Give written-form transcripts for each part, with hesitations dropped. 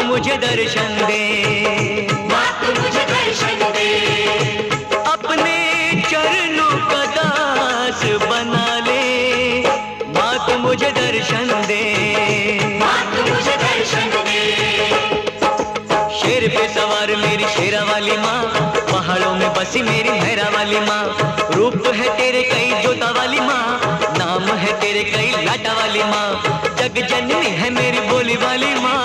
मुझे दर्शन दे, माँ तू मुझे दर्शन दे। अपने चरणों का दास बना ले, माँ तू मुझे दर्शन दे, माँ तू मुझे दर्शन दे। शेर पे सवार मेरी शेरा वाली माँ, पहाड़ों में बसी मेरी मेहरा वाली माँ। रूप है तेरे कई जोता वाली माँ, नाम है तेरे कई लाटा वाली माँ। जग जननी है मेरी बोली वाली माँ।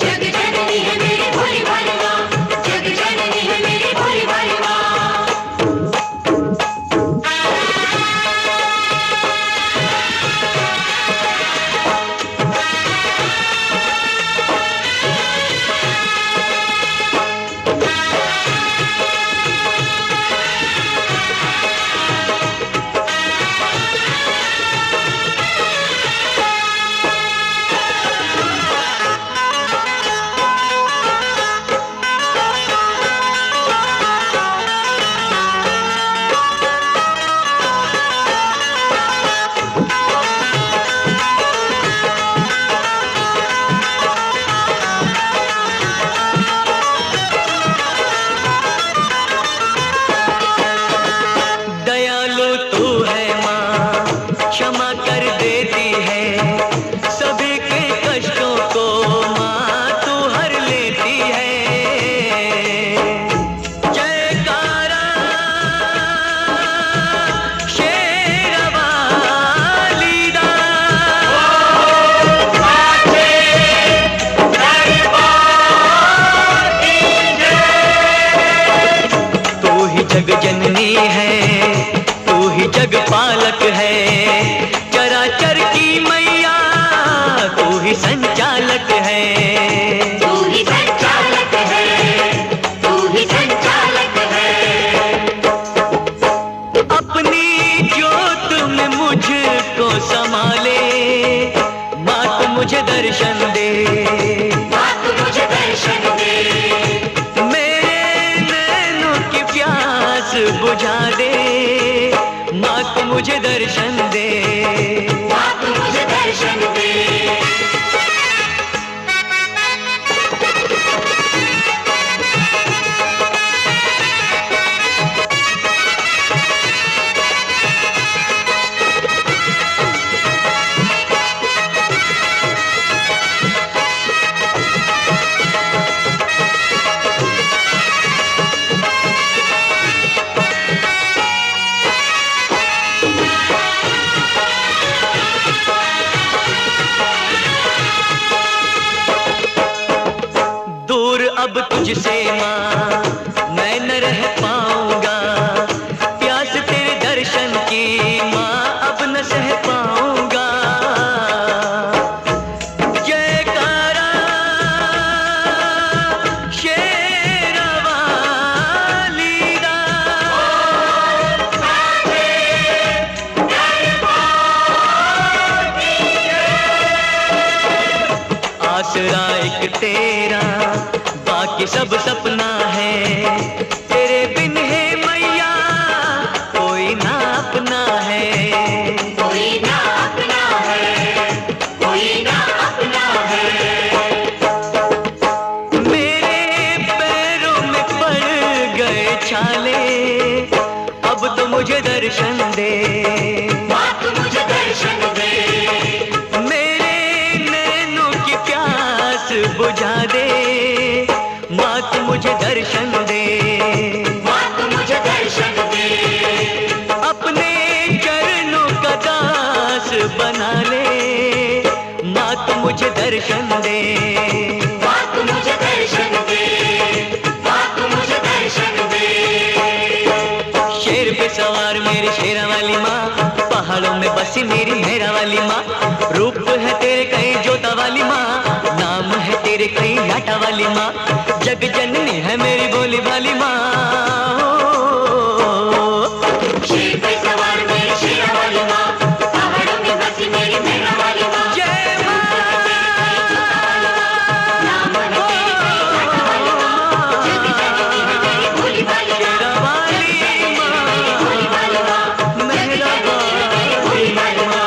जग जननी है मेरी भोली भाली माँ, जग जननी है मेरी भोली भाली माँ। दयालु तू है माँ, क्षमा कर देती है, सभी के कष्टों को माँ तू हर लेती है। जयकारा शेरवाली दा, तू ही जग जननी है, तू ही जग पालक है, चराचर की मैया तू ही संचालक है। तू ही संचालक है, तू ही संचालक है। अपनी ज्योत में मुझको संभाले, माँ तू मुझे दर्शन दे, माँ तू मुझे दर्शन दे। मेरे नैनों की प्यास बुझा दे, माँ तू मुझे दर्शन दे। माँ तू मुझे दर्शन दे। दूर अब तुझसे माँ मैं न रह पाऊंगा, प्यास तेरे दर्शन की माँ अब न सह पाऊंगा। जयकारा शेरवाली दा, आसरा एक तेरा बाकी सब सपना है, तेरे बिन है मैया कोई ना अपना है। कोई ना अपना है, कोई ना अपना है। मेरे पैरों में पड़ गए छाले, अब तो मुझे दर्शन दे, माँ तू मुझे दर्शन दे। मेरे नैनों की प्यास बुझा दे, माँ तू मुझे दर्शन दे। माँ तू मुझे दर्शन दे। अपने चरणों का दास बना ले, माँ तू मुझे दर्शन दे। माँ तू मुझे दर्शन दे। माँ तू मुझे दर्शन दे। शेर पे सवार मेरी शेरा वाली माँ, पहाड़ों में बसी मेरी मेहरा वाली माँ। रूप है तेरे कई जोता वाली माँ, नाम है तेरे कई लाटा वाली माँ। जग जननी है मेरी बोली वाली माँ। शेर पे सवार मेरी शेरा वाली माँ, पहाड़ों में बसी मेरी मेहरा वाली माँ। जय माँ, नाम है तेरी कई लाटा वाली माँ, जग जननी है मेरी भोली भाली माँ। शेरा वाली माँ, भोली भाली माँ, मेहरा भोली भाली माँ। वाली माँ।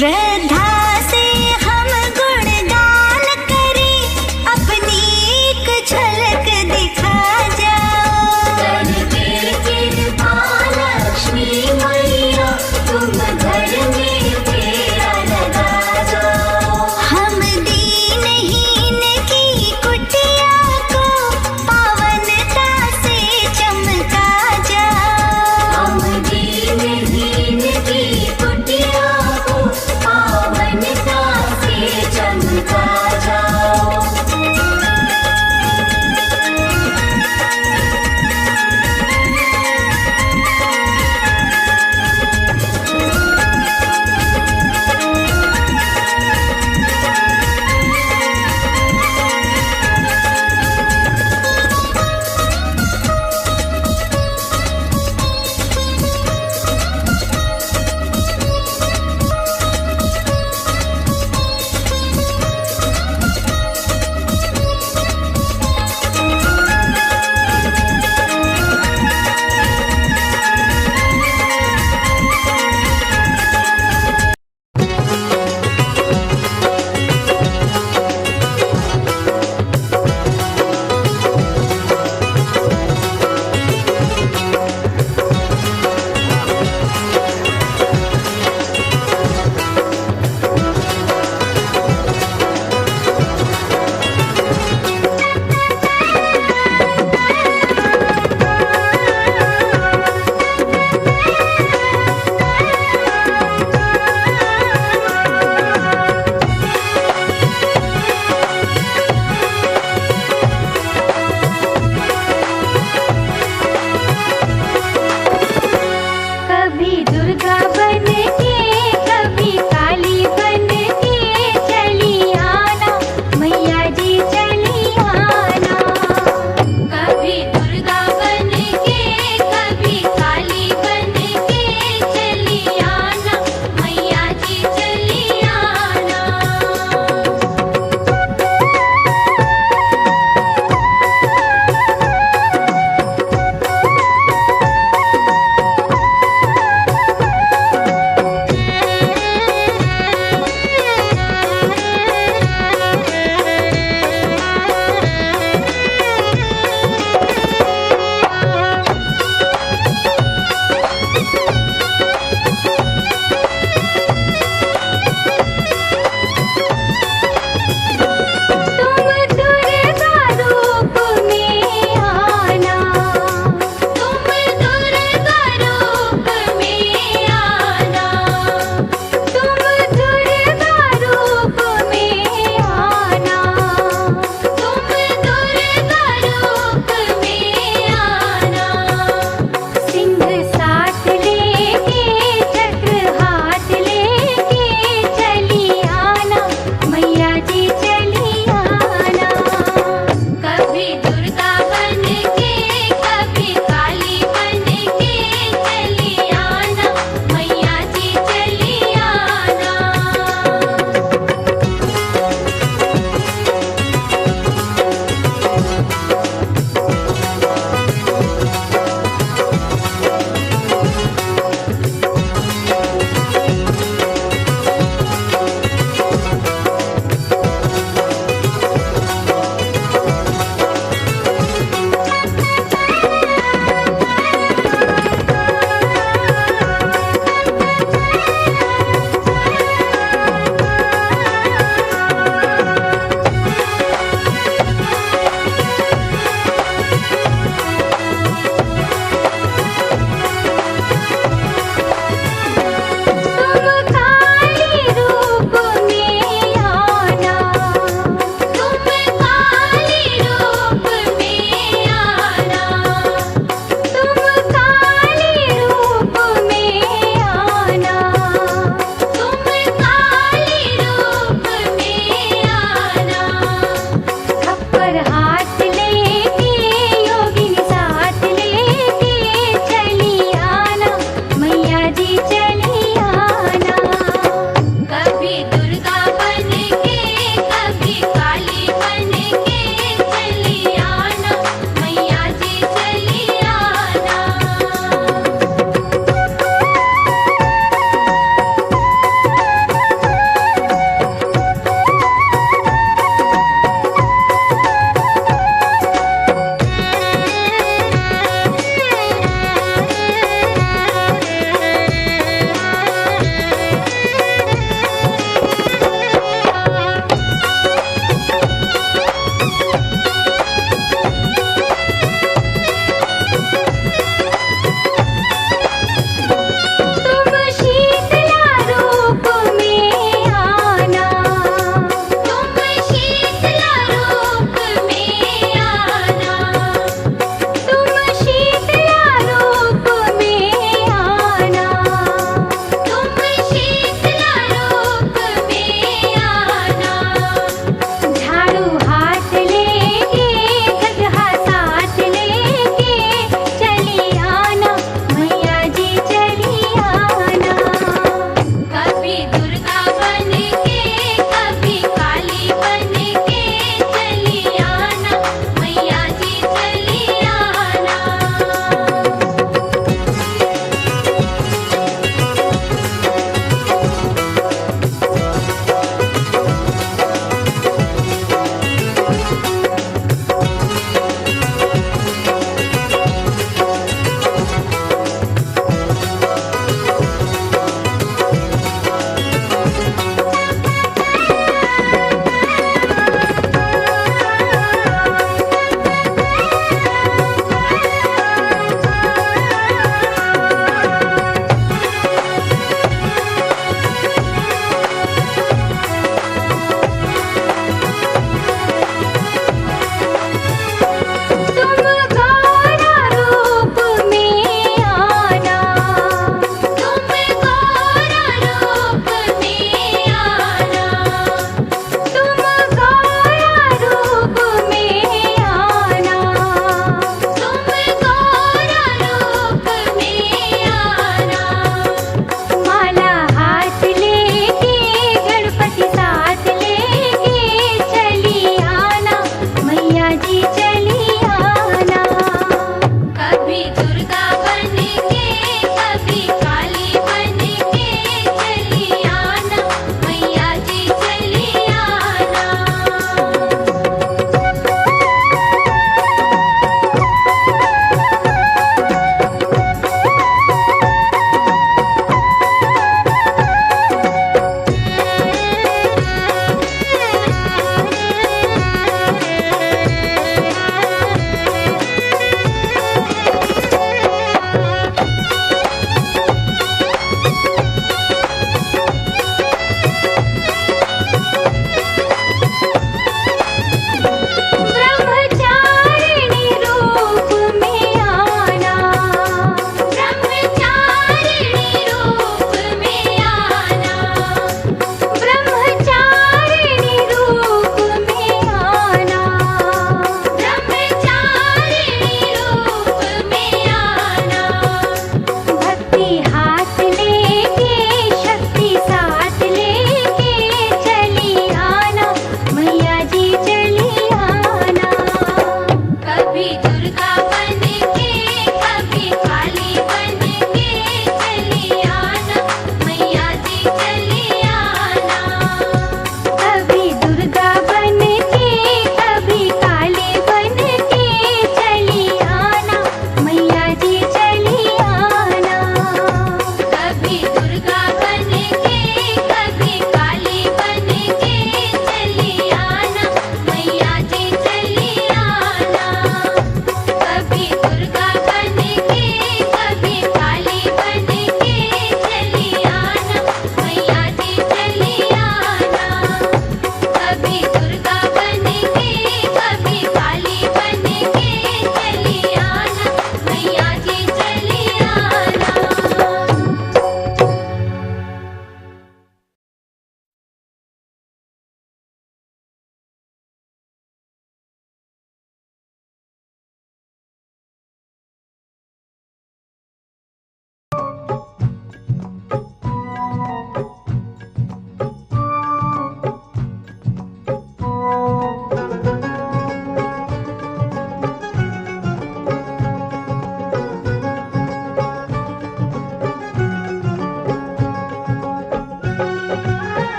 श्रद्धा से हम गुणगान करें, अपनी एक झलक दिखा जाओ। करके कृपा लक्ष्मी मैया, तुम घर में फेरा लगा जाओ। हम दीनहीन की कुटिया को पावनता से चमका जाओ। हम दीनहीन की कुटिया को पावन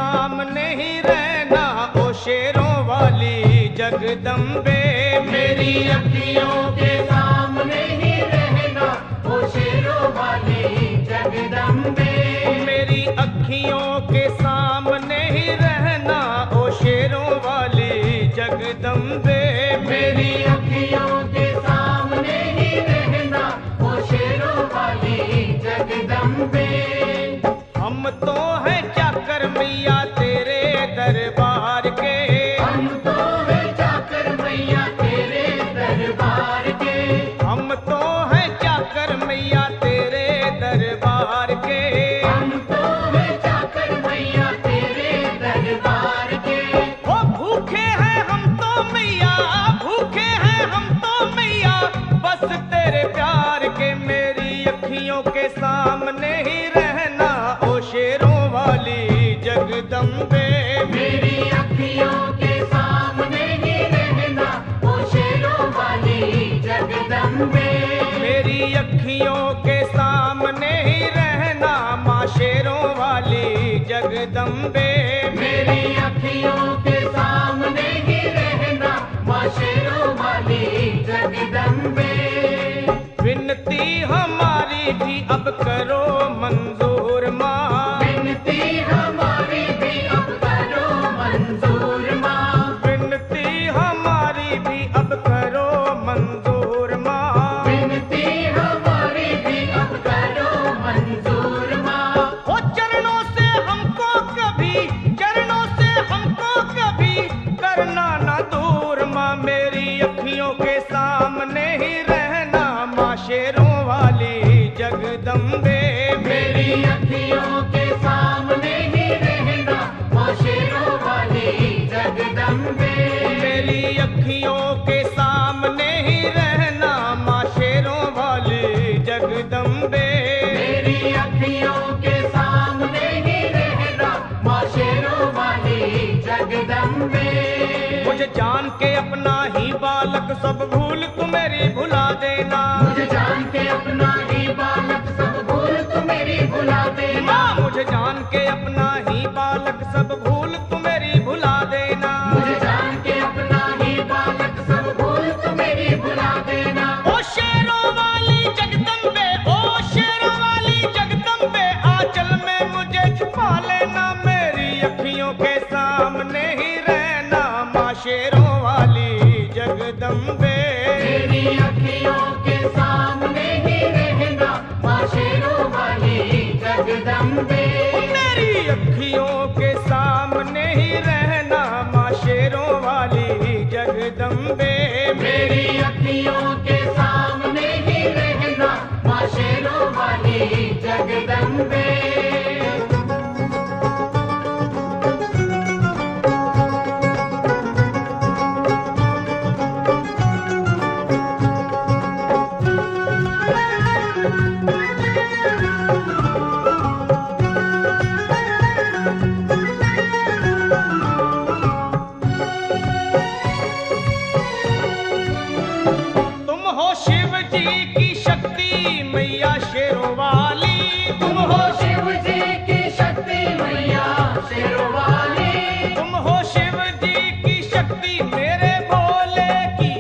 सामने ही रहना ओ शेरों वाली जगदम्बे। मेरी अखियों के सामने ही रहना ओ शेरों वाली जगदम्बे। मेरी अखियों के सामने ही रहना ओ शेरों वाली जगदम्बे। मेरी अखियों के सामने ही रहना ओ शेरों वाली जगदम्बे। हम तो हैं चाकर मैया तेरे दरबार के। हम तो हैं चाकर मैया तेरे दरबार के। हम तो हैं चाकर मैया तेरे दरबार के। हम तो हैं चाकर मैया तेरे दरबार के। ओ भूखे हैं हम तो मैया, भूखे हैं हम तो मैया, बस तेरे प्यार के। मेरी अखियों के सामने ही रहना ओ शेरों वाली जगदम्बे। मेरी अखियों के सामने ही रहना ओ शेरों वाली जगदम्बे। मेरी अखियों के सामने ही रहना माँ शेरों वाली जगदम्बे। मेरी अखियों के सामने ही रहना माँ शेरों वाली जगदम्बे। विनती हमारी भी अब करो मंजूर माँ। विनती हमारी भी अब करो मंजूर माँ। विनती हमारी भी अब करो मंजूर माँ। विनती हमारी भी अब करो मंजूर माँ। ओ चरणों से हमको कभी, चरणों से हमको कभी करना ना दूर माँ। मेरी अखियों के सामने ही रहना माँ शेरों वाली जगदम्बे। मेरी अखियों के सामने ही रहना माँ शेरों वाली जगदम्बे। मेरी अखियों के सामने ही रहना माँ शेरों वाली जगदम्बे। मेरी अखियों के सामने ही रहना माँ शेरों वाली जगदम्बे। मुझे जान के अपना ही बालक सब भूल तू मेरी भुला देना। मुझे जान के अपना ही बालक सब भूल तू मेरी भुला देना। माँ मुझे जान के अपना ही बालक सब भूल तू मेरी भुला देना। मुझे जान के अपना ही बालक सब भूल तू मेरी भुला देना। ओ शेरों वाली जगदम्बे, ओ शेरों वाली जगदम्बे, आंचल में मुझे छुपा लेना। मेरी अखियों के सामने ही रहना माँ शेरों वाली जगदम्बे। मेरी अखियों के सामने ही रहना माँ शेरों वाली जगदम्बे। मेरी अखियों के सामने ही रहना माँ शेरों वाली जगदम्बे। मेरी अखियों के सामने ही रहना माँ शेरों वाली जगदम्बे। तुम हो शिव जी की शक्ति मैया शेरों वाली। तुम हो शिव जी की शक्ति मैया शेरों वाली। तुम हो शिव जी की शक्ति मेरे भोले की,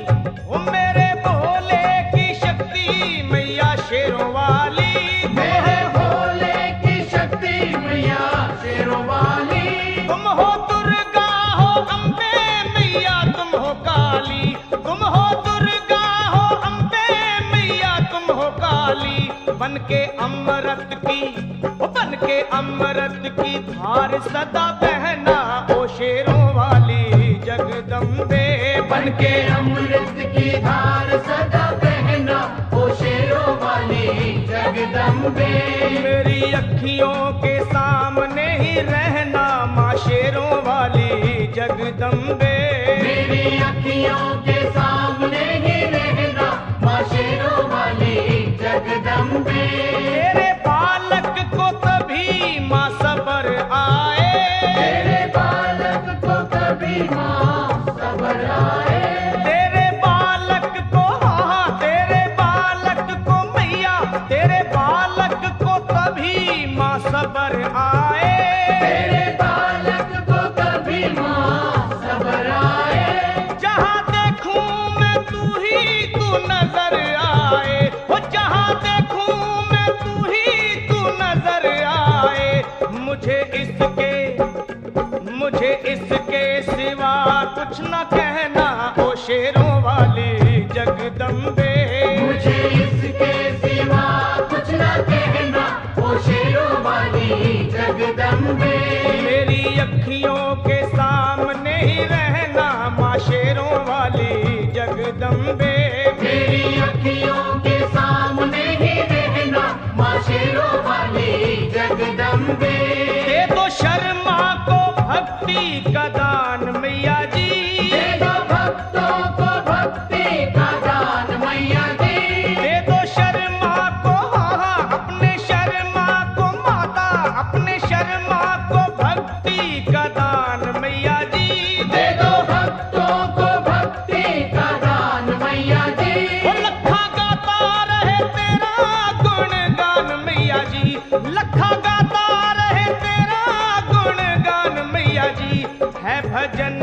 ओ मेरे भोले की शक्ति मैया शेरों वाली। मेरे भोले की शक्ति मैया शेरों वाली। तुम हो दुर्गा हो अम्बे मैया तुम हो काली। तुम हो दुर्गा हो अम्बे मैया तुम हो काली। बन के अमृत की, ओ बन के अमृत की धार सदा बहना ओ शेरों वाली जगदम्बे। बन के अमृत की धार सदा बहना ओ शेरों वाली जगदम्बे। मेरी अखियों के सामने ही रहना माँ शेरों वाली जगदम्बे। मेरी अखियों के सामने ही रहना माँ शेरों वाली जगदम्बे। तेरे बालक को तभी माँ सबर आए। तेरे बालक को कभी माँ सबर आए। तेरे बालक को, हाँ तेरे बालक को मैया, तेरे बालक को तभी माँ सबर आए। तेरे बालक कुछ न कहना ओ शेरों वाली जगदम्बे। मुझे इसके सिवा कुछ न कहना ओ शेरों वाली जगदम्बे। मेरी अखियों के सामने ही रहना माँ शेरों वाली जगदम्बे। मेरी अखियों के सामने ही रहना माँ शेरों वाली जगदम्बे। दे दो शर्मा को भक्ति का दान मैया जी। दे दो भक्तों को भक्ति का दान मैया जी। दे दो शर्मा को अपने शर्मा को माता, अपने शर्मा को भक्ति का दान मैया जी। दे दो भक्तों को भक्ति का दान मैया जी। वो लखा गाता रहे तेरा गुणगान मैया जी। लखा गाता रहे तेरा गुणगान मैया जी। है भजन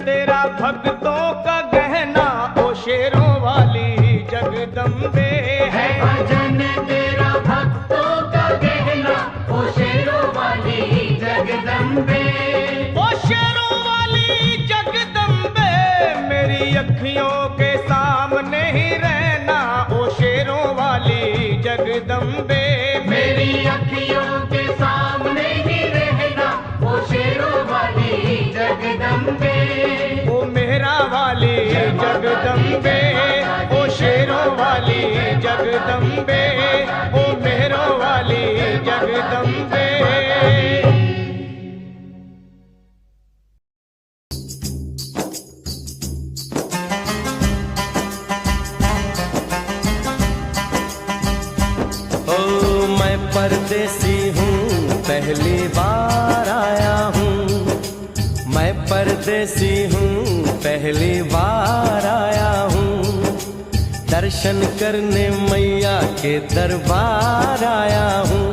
तेरा भक्तों का गहना ओ शेरों वाली जगदम्बे। है भजन तेरा भक्तों का गहना ओ शेरों वाली जगदम्बे। ओ शेरों वाली जगदम्बे मेरी अखियों के सामने ही रहना ओ शेरों वाली जगदम्बे। मेरी अखियों के सामने ही रहना ओ शेरों वाली जगदम्बे। ओ मेहरा वाली जगदम्बे। ओ शेरों वाली जगदम्बे। ओ मेहरों वाली जगदम्बे। ओ मैं परदेसी हूँ पहली बार आया हूँ। मैं परदेसी हूँ पहली बार आया हूँ। दर्शन करने मैया के दरबार आया हूँ।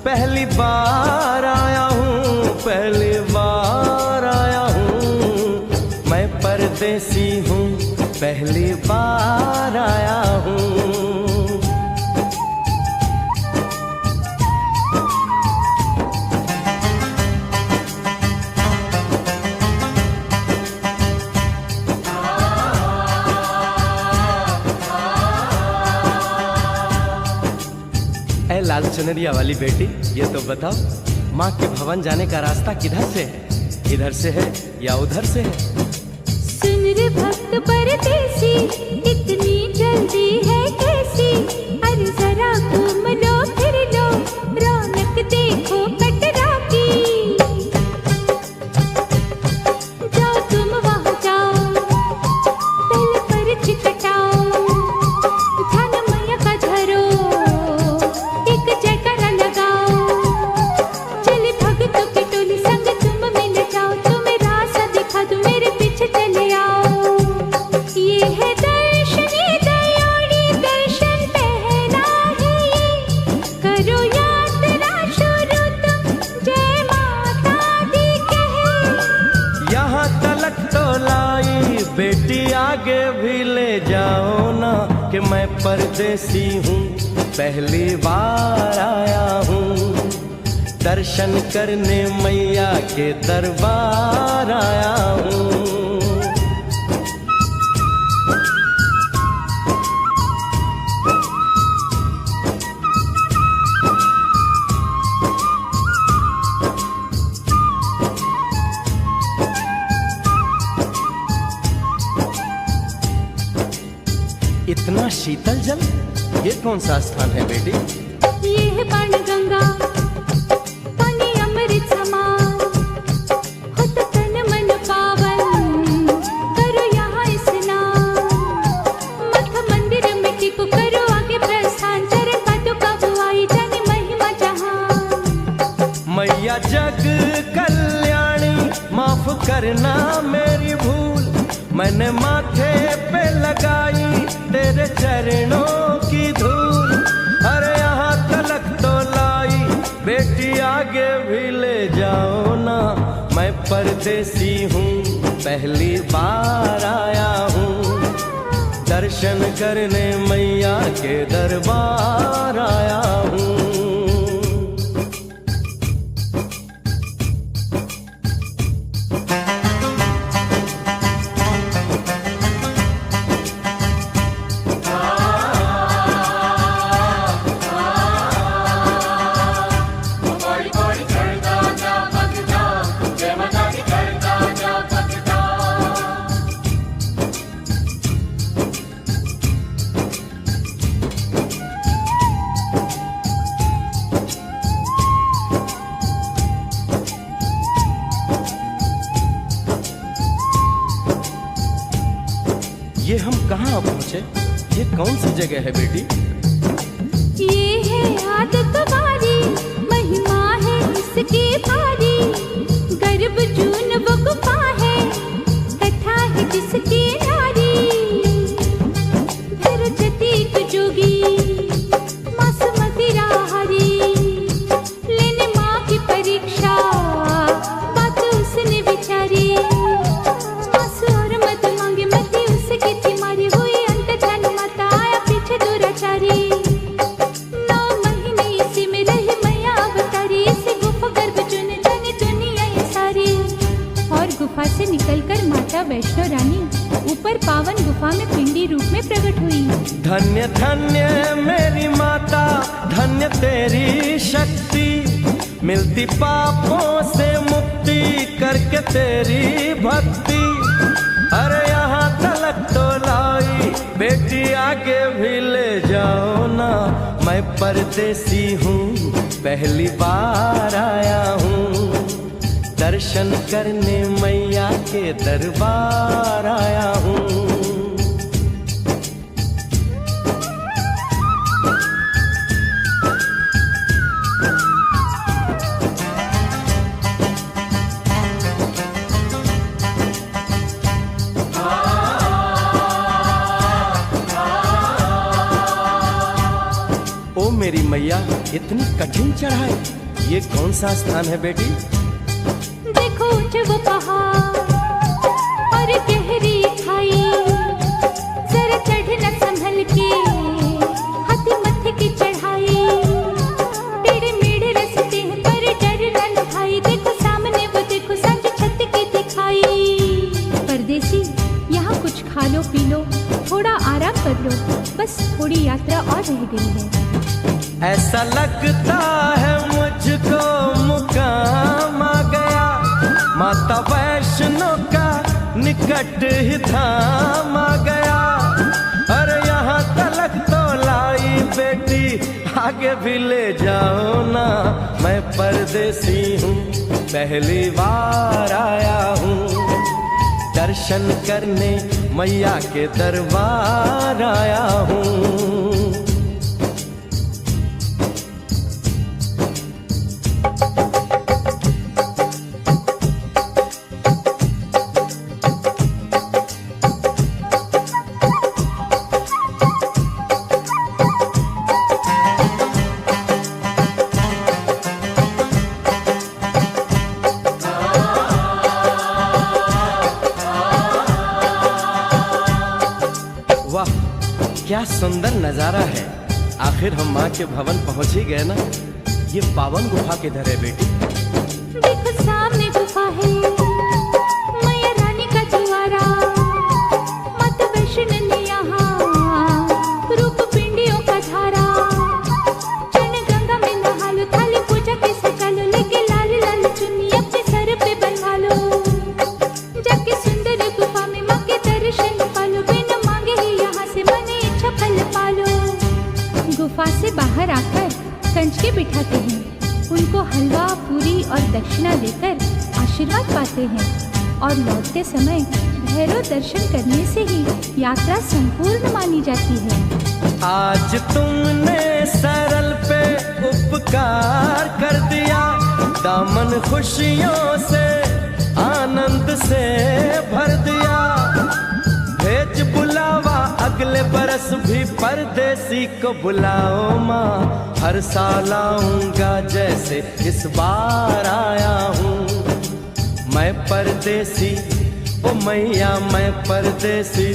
पहली बार आया हूँ, पहली बार आया हूँ। मैं परदेसी हूँ पहली बार आया हूँ। लाल चुनरिया वाली बेटी, ये तो बताओ माँ के भवन जाने का रास्ता किधर से है? इधर से है या उधर से है? सुन रे भक्त परदेसी, इतनी जल्दी है कैसी? अरे जरा घूम लो फिर लो, रौनक देखो कटरा की। जाओ तुम वहाँ जाओ, पहले पर्ची कटाओ, ध्यान मैया का धरो, एक जयकारा लगाओ। चले भक्तों की टोली संग तुम मिल जाओ, तुम्हें रास्ता दिखा दूं, मेरे पीछे चले आओ। ये है दर्शनी दयोड़ी, दर्शन पहला है ये, करो यात्रा शुरू तुम, जय माता दी कहे। यहाँ तलक तो लाई बेटी, आगे भी ले जाओ ना, कि मैं परदेसी हूँ पहली बार आया हूँ। दर्शन करने मैया के दरबार आया हूँ। इतना शीतल जल, ये कौन सा स्थान है बेटी? ये है बाण गंगा, पानी अमृत समान, होता तन मन पावन, करो यहाँ स्नान। मठ मंदिर में टिको, करो आगे प्रस्थान, चरण पादुका बुआई, जाने महिमा जहान। मैया जग कल्याणी, माफ करना मेरी भूल, मैंने माथे पे लगाई तेरे चरणों की धूल। अरे यहाँ तलक तो लाई बेटी, आगे भी ले जाओ ना, मैं परदेसी हूँ पहली बार आया हूँ। दर्शन करने मैया के दरबार आया हूँ। हम कहाँ पहुँचे? ये कौन सी जगह है बेटी? ये है आदत वारी, महिमा है इसकी भारी। गर्भ जून वो गुफा है, कथा है जिसकी नारी। फिर जतीक जोगी मासुमती राहरी, लेने माँ की परीक्षा बात उसने विचारी। मासु और मत मांगे मती उसकी तिमारी, हुई अंत धन माता आया पीछे दुराचारी। 9 महीने इसी में रही मैया अवतारी, इसी गुफा गर्भ चुन जानी दुनिया ये सारी। और गुफा से निकलकर माता वैष्णो रानी ऊपर पावन गुफा में पिंडी रूप में प्रकट हुई। धन्य धन्य मेरी माता, धन्य तेरी शक्ति, मिलती पापों से मुक्ति करके तेरी भक्ति। अरे यहाँ तलक तो लाई बेटी, आगे भी ले जाओ ना। मैं परदेसी हूँ, पहली बार आया हूँ, दर्शन करने मैया के दरबार आया हूँ। ओ मेरी मैया, इतनी कठिन चढ़ाई, ये कौन सा स्थान है बेटी? देखो ऊंचे वो पहाड़ और गहरी खाई, जरा चढ़ना संभल के, हाथी मत्थे की चढ़ाई। टेढ़े मेढ़े रास्ते हैं पर डरना न भाई, देखो सामने वो देखो सांझ छत की दिखाई। परदेसी यहाँ कुछ खा लो पी लो, थोड़ा आराम कर लो, बस थोड़ी यात्रा और रह गई है। ऐसा लगता है मुझको मुकाम आ गया, माता वैष्णो का निकट ही धाम आ गया। अरे यहाँ तलक तो लाई बेटी, आगे भी ले जाओ ना। मैं परदेसी हूँ, पहली बार आया हूँ, दर्शन करने मैया के दरबार आया हूँ। वाह, क्या सुंदर नजारा है। आखिर हम माँ के भवन पहुंच ही गए ना। ये पावन गुफा किधर है बेटी? देखो सामने गुफा है, मैया रानी का द्वारा। माता वैष्णो ने यहाँ रूप पिंडियों का धारा। चरण गंगा में नहा लो, थाली पूजा के सजा लो, लेके लाल लाल चुन्नी अपने सर पे बनवा लो। जाके सुंदर गुफा में माँ के दर्शन पालो, बिना मांगे ही यहाँ से मने इच्छा फल पालो। गुफा से बाहर आकर कंच के बिठाते हैं, उनको हलवा पूरी और दक्षिणा देकर आशीर्वाद पाते हैं। और लौटते समय भैरव दर्शन करने से ही यात्रा संपूर्ण मानी जाती है। आज तुमने सरल पे उपकार कर दिया, दामन खुशियों से आनंद से भर दिया। भेज बुलावा अगले बरस भी परदेसी को बुलाओ माँ, हर साल आऊंगा जैसे इस बार आया हूँ। मैं परदेसी ओ मैया, मैं परदेसी,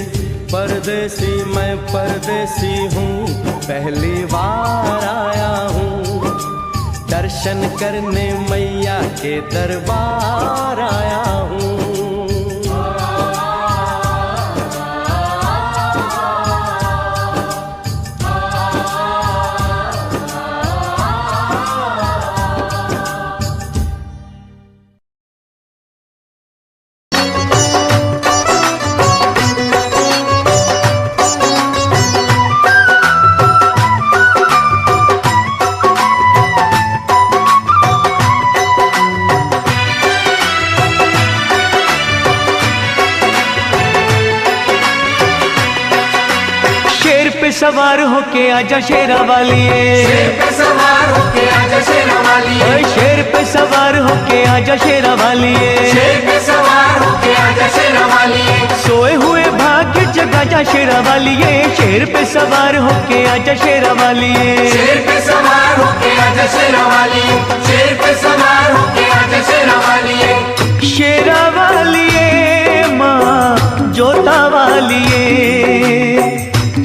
परदेसी मैं परदेसी हूँ, पहली बार आया हूँ, दर्शन करने मैया के दरबार आया हूँ। पे सवार होके आजा शेरा वालिए, शेर पे सवार होके आजा शेरा वालिए, ओए शेर पे सवार होके आजा शेरा वालिए, शेर पे सवार होके आजा शेरा वालिए, सोए हुए भाग्य जगा जा शेरा वालिए, शेर पे सवार होके आजा शेरा वालिए, शेर पे सवार होके आजा शेरा वालिए, शेर पे सवार होके आजा शेरा वालिए, शेरा वालिए माँ जोता वालिए,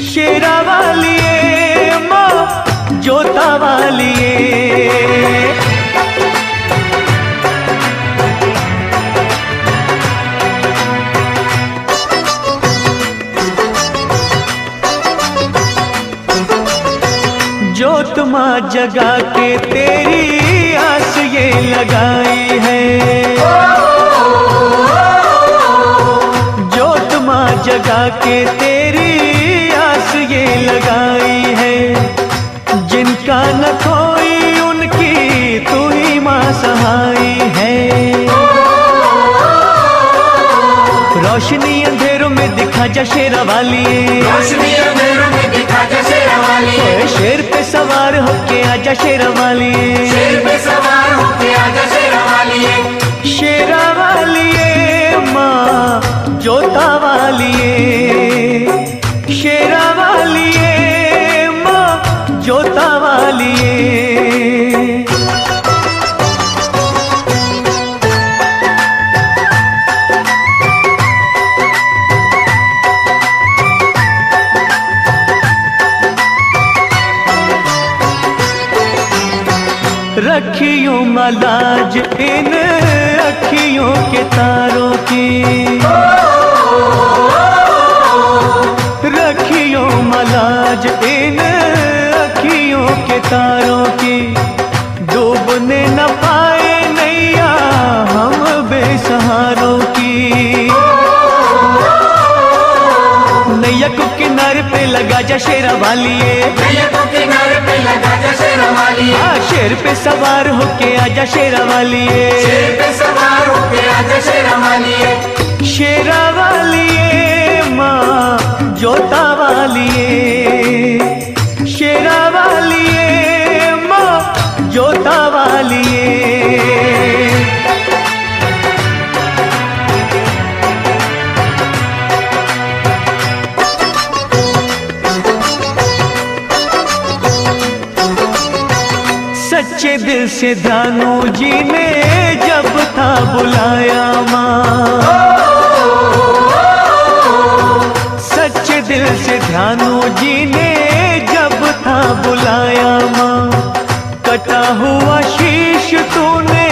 शेरा वालिए माँ जोता वालिए। जोत माँ जगा के तेरी आस ये लगाई है, जोत माँ जगा के तेरी आस ये लगाई है, जिनका न कोई उनकी तू ही माँ सहाई है। रोशनी अंधेरों में दिखा जा शेरा वालिए, रोशनी अंधेरों में दिखा जा शेरा वालिए, शेर पे सवार होके आजा शेरा वालिए, शेर पे सवार होके आजा शेरा वालिए, शेरा वालिए माँ जोता वालिए, शेरा वालिए माँ जोता वालिए। रखियों मलाज इन अखियों के तारों की, रखियों मलाज इन अखियों के तारों की, डूबने न पाए नैया हम बेसहारों की। नैया को किनारे पे लगा जा शेरा वालिए, नैया को किनारे पे लगा जा शेरा वालिए, शेर पे सवार होके आजा शेरा वालिए, शेर पे सवार होके आजा शेरा वालिए, शेरा वालिए माँ जोता वालिए, शेरा वालिए माँ जोता वालिए। सच्चे दिल से दानू जी ने जब था बुलाया माँ, सच्चे दिल से ध्यानू जी ने जब था बुलाया माँ, कटा हुआ शीश तूने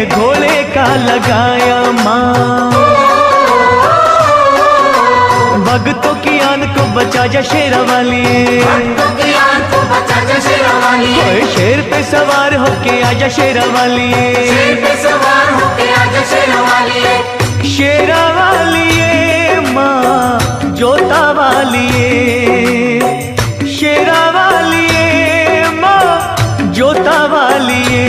घोड़े का लगाया माँ, भक्तों की आन को बचा जा शेरा वालिए, भक्तों की आन को बचा जा शेरा वालिए, ओए शेर पे सवार होके आजा शेरा वालिए, शेर पे सवार होके आजा शेरा वालिए, शेरा वालिए माँ जोता वालिए, शेरा वालिए माँ जोता वालिए,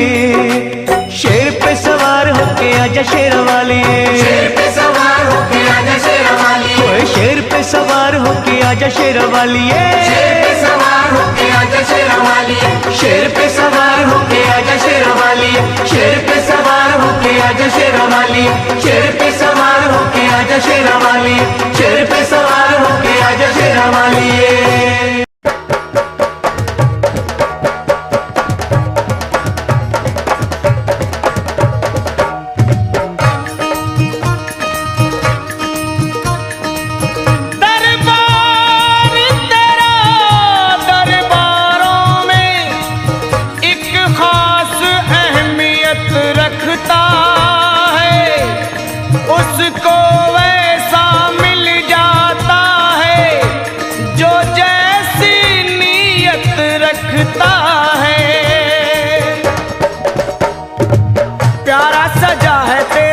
शेर पे सवार होके आजा शेरा वालिए, शेर पे सवार होके आजा शेरा वालिए, ओए शेर पे सवार होके आजा शेरा वालिए, शेर पे सवार होके आजा शेरा वालिए, शेर पे सवार होके आजा शेरा वालिए, शेर पे सवार होके आजा शेरा वालिए, शेर पे सवार होके आजा शेरा वालिए, शेर पे सवार होके आजा शेरा वालिए। उसको वैसा मिल जाता है जो जैसी नीयत रखता है। प्यारा सजा है तेरा